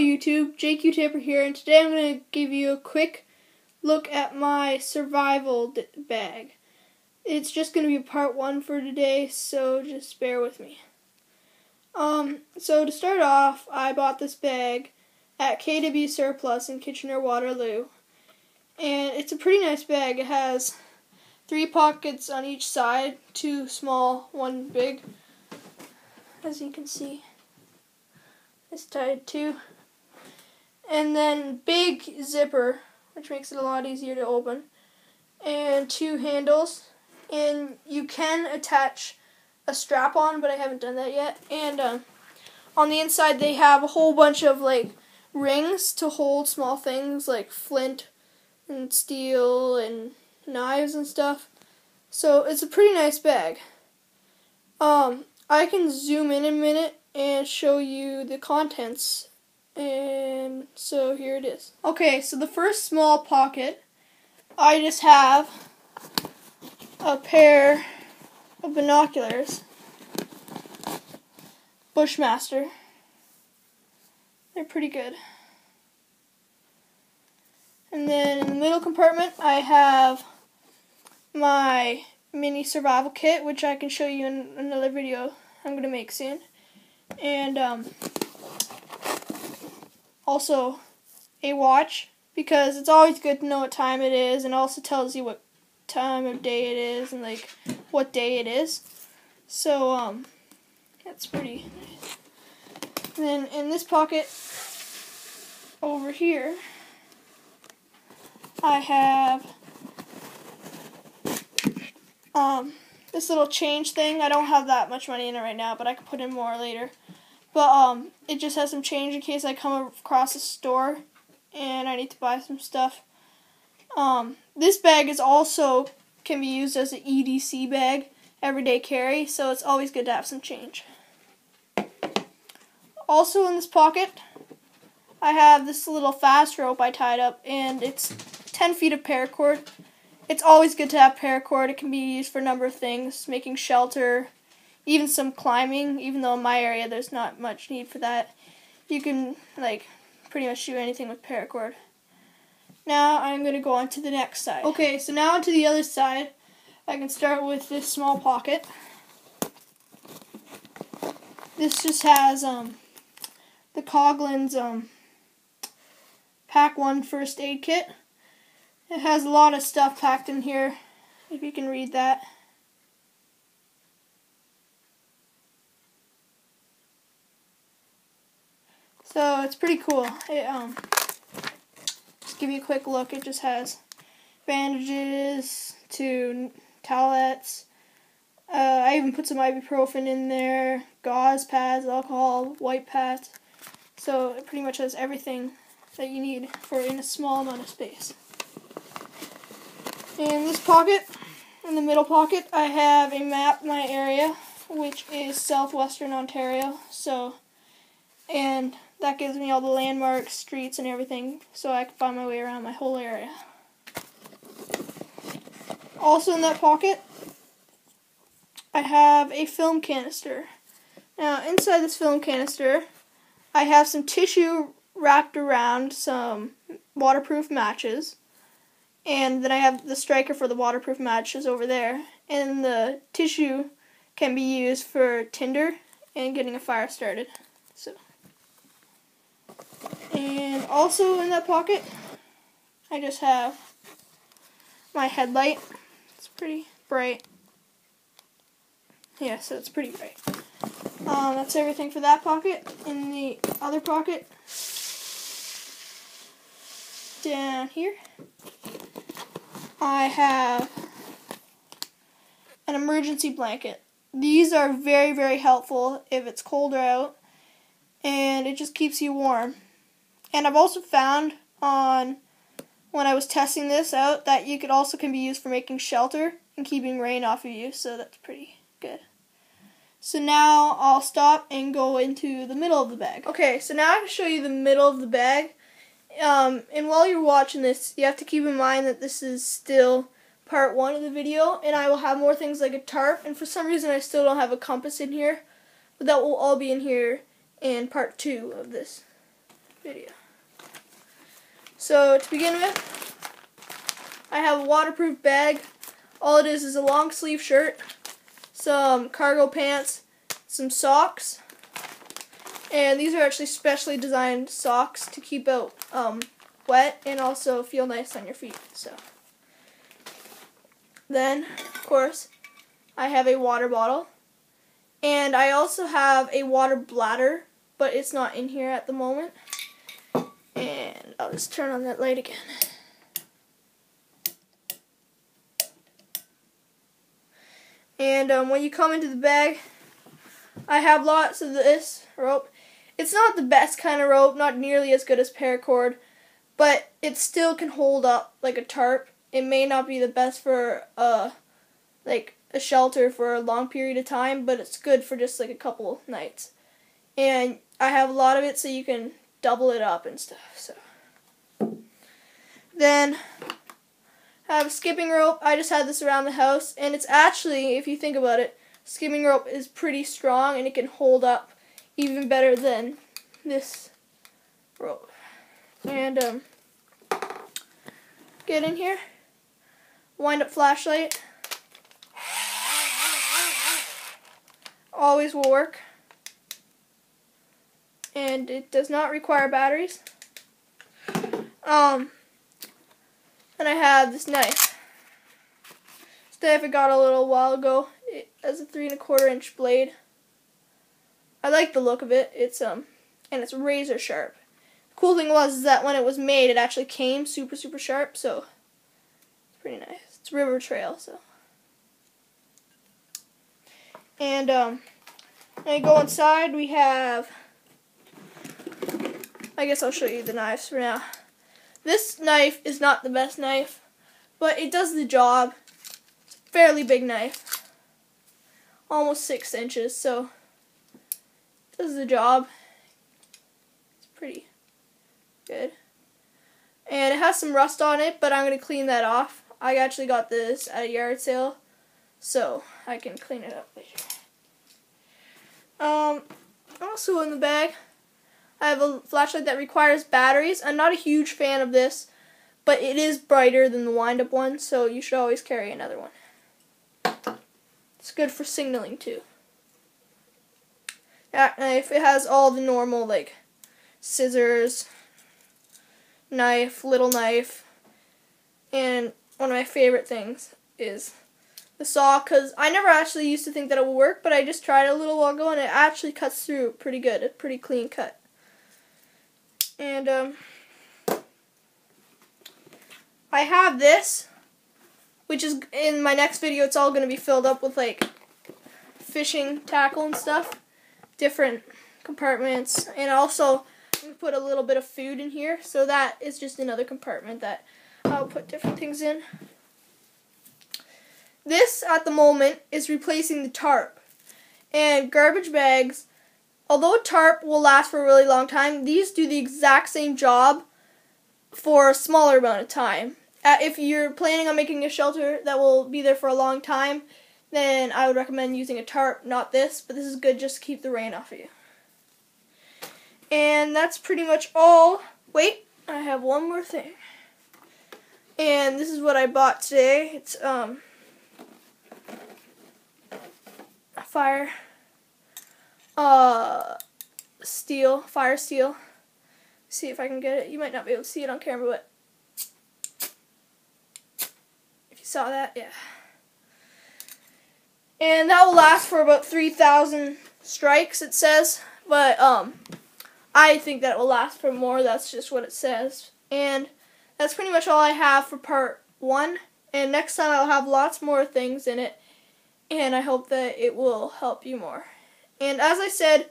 YouTube, JQ Tapper here, and today I'm going to give you a quick look at my survival bag. It's just going to be part one for today, so just bear with me. So to start off, I bought this bag at KW Surplus in Kitchener-Waterloo, and it's a pretty nice bag. It has 3 pockets on each side, 2 small, 1 big, as you can see. It's tied too. And then big zipper, which makes it a lot easier to open. And 2 handles. And you can attach a strap on, but I haven't done that yet. And on the inside they have a whole bunch of like rings to hold small things like flint and steel and knives and stuff. So it's a pretty nice bag. I can zoom in a minute and show you the contents, and so here it is. Okay, so the first small pocket, I just have a pair of binoculars, Bushmaster. They're pretty good. And then in the middle compartment I have my mini survival kit, which I can show you in another video I'm going to make soon. And also a watch, because it's always good to know what time it is, and also tells you what time of day it is and like what day it is. So that's pretty nice. And then in this pocket over here I have this little change thing. I don't have that much money in it right now, but I can put in more later. But it just has some change in case I come across a store and I need to buy some stuff. This bag is also can be used as an EDC bag, everyday carry, so it's always good to have some change. Also in this pocket, I have this little fast rope I tied up, and it's 10 feet of paracord. It's always good to have paracord. It can be used for a number of things, making shelter, even some climbing, even though in my area there's not much need for that. You can like pretty much do anything with paracord. Now I'm going to go on to the next side. Okay, so now onto the other side. I can start with this small pocket. This just has the Coghlan's Pack 1 First Aid Kit. It has a lot of stuff packed in here, if you can read that. So it's pretty cool. It just give you a quick look. It just has bandages to towelettes. I even put some ibuprofen in there, gauze pads, alcohol, wipe pads. So it pretty much has everything that you need for in a small amount of space. In this pocket, in the middle pocket, I have a map of my area, which is southwestern Ontario. And that gives me all the landmarks, streets, and everything, so I can find my way around my whole area. Also in that pocket, I have a film canister. Now, inside this film canister, I have some tissue wrapped around some waterproof matches. And then I have the striker for the waterproof matches over there. And the tissue can be used for tinder and getting a fire started. And also in that pocket, I just have my headlight. It's pretty bright. Yeah, so it's pretty bright. That's everything for that pocket. In the other pocket, down here, I have an emergency blanket. These are very, very helpful if it's colder out, and it just keeps you warm. And I've also found when I was testing this out that you could also can be used for making shelter and keeping rain off of you, so that's pretty good. So now I'll stop and go into the middle of the bag. Okay, so now I can show you the middle of the bag. And while you're watching this, you have to keep in mind that this is still part 1 of the video, and I will have more things like a tarp, and for some reason I still don't have a compass in here, but that will all be in here in part 2 of this. video. So to begin with, I have a waterproof bag. All it is a long sleeve shirt, some cargo pants, some socks, and these are actually specially designed socks to keep out wet and also feel nice on your feet. So then, of course, I have a water bottle, and I also have a water bladder, but it's not in here at the moment. And I'll just turn on that light again. And when you come into the bag, I have lots of this rope. It's not the best kind of rope, not nearly as good as paracord, but it still can hold up like a tarp. It may not be the best for like a shelter for a long period of time, but it's good for just like a couple nights. And I have a lot of it so you can double it up and stuff. So then I have a skipping rope. I just had this around the house, and it's actually, if you think about it, skipping rope is pretty strong and it can hold up even better than this rope. And get in here, wind up flashlight, always will work, and it does not require batteries. And I have this knife. This knife I got a little while ago. It has a 3 1/4 inch blade. I like the look of it. It's and it's razor sharp. The cool thing was that when it was made, it actually came super sharp. So it's pretty nice. It's River Trail. So and I go inside. We have. I guess I'll show you the knives for now. This knife is not the best knife, but it does the job. It's a fairly big knife, almost 6 inches, so it does the job. It's pretty good. And it has some rust on it, but I'm going to clean that off. I actually got this at a yard sale, so I can clean it up later. Also in the bag, I have a flashlight that requires batteries. I'm not a huge fan of this, but it is brighter than the wind-up one, so you should always carry another one. It's good for signaling too. That knife, it has all the normal, like scissors, knife, little knife, and one of my favorite things is the saw, because I never actually used to think that it would work, but I just tried it a little while ago, and it actually cuts through pretty good, a pretty clean cut. And I have this, which is in my next video. It's all going to be filled up with like fishing tackle and stuff, different compartments, and also I'm going to put a little bit of food in here. So that is just another compartment that I'll put different things in. This at the moment is replacing the tarp, and garbage bags. Although a tarp will last for a really long time, these do the exact same job for a smaller amount of time. If you're planning on making a shelter that will be there for a long time, then I would recommend using a tarp, not this, but this is good just to keep the rain off of you. And that's pretty much all. Wait, I have one more thing. And this is what I bought today. It's fire steel. See if I can get it. You might not be able to see it on camera, but if you saw that, yeah. And that will last for about 3,000 strikes, it says. But I think that it will last for more. That's just what it says. And that's pretty much all I have for part 1. And next time I'll have lots more things in it. And I hope that it will help you more. And as I said,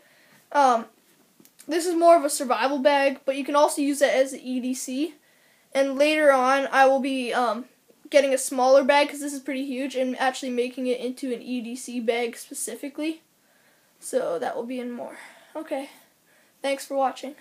this is more of a survival bag, but you can also use it as an EDC. And later on, I will be getting a smaller bag, because this is pretty huge, and actually making it into an EDC bag specifically. So that will be in more. Okay, thanks for watching.